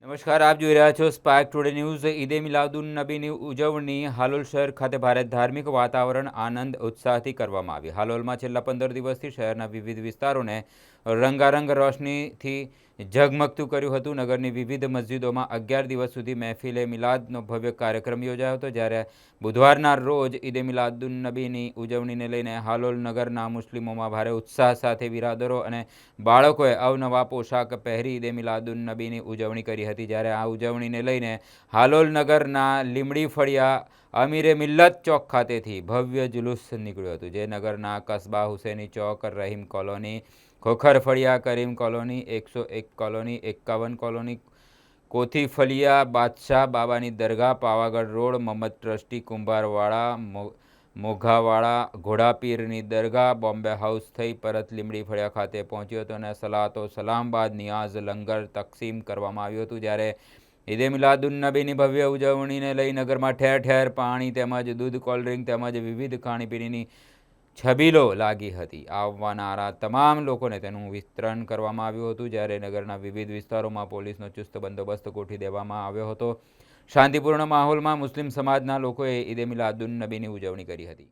નમસ્કાર, આપ જોઈ રહ્યા છો સ્પાર્ક ટુડે ન્યૂઝ। ઈદે મિલાદુન નબીની ઉજવણી હાલોલ શહેર ખાતે ભારે ધાર્મિક વાતાવરણ આનંદ ઉત્સાહથી કરવામાં આવી। હાલોલમાં છેલ્લા 15 દિવસથી શહેરના વિવિધ વિસ્તારોને રંગારંગ રોશનીથી ઝગમગતું કર્યું હતું। નગરની વિવિધ મસ્જિદોમાં 11 દિવસ સુધી મહેફિલે મિલાદનો ભવ્ય કાર્યક્રમ યોજાયો હતો, જ્યારે બુધવારના રોજ ઈદે મિલાદુન નબીની ઉજવણીને લઈને હાલોલ નગરના મુસ્લિમોમાં ભારે ઉત્સાહ સાથે બિરાદરો અને બાળકોએ અવનવા પોશાક પહેરી ઈદે મિલાદુન નબીની ઉજવણી કરી હતી। જ્યારે આ ઉજવણીને લઈને હાલોલ નગરના લીમડી ફળિયા અમીરે મિલ્લત ચોક ખાતેથી ભવ્ય જુલુસ નીકળ્યું હતું, જે નગરના Kasba Huseni Chowk, Rahim colony, Khokhar Faliya, Karim colony, 101 colony, 51 colony, Kothi Faliya, Badshah બાબાની દરગાહ, પાવાગઢ રોડ, મોહમ્મદ ટ્રસ્ટી, કુંભારવાડા, મોઘાવાડા, ઘોડાપીરની દરગાહ, બોમ્બે હાઉસ થઈ પરત લીમડી ફળિયા ખાતે પહોંચ્યો હતો અને સલાતો સલામ બાદ નિયાઝ લંગર તકસીમ કરવામાં આવ્યું હતું। જ્યારે ઈદે મિલાદુન નબીની ભવ્ય ઉજવણીને લઈ નગરમાં ઠેર ઠેર પાણી તેમજ દૂધ, કોલ્ડ્રિંક તેમજ વિવિધ ખાણીપીણીની છબીલો લાગી હતી। આવનારા તમામ લોકોને તેનું વિતરણ કરવામાં આવ્યું હતું, જ્યારે નગરના વિવિધ વિસ્તારોમાં પોલીસનો ચુસ્ત બંદોબસ્ત ગોઠવી દેવામાં આવ્યો હતો। શાંતિપૂર્ણ માહોલમાં મુસ્લિમ સમાજના લોકોએ ઈદે મિલાદુન નબીની ઉજવણી કરી હતી।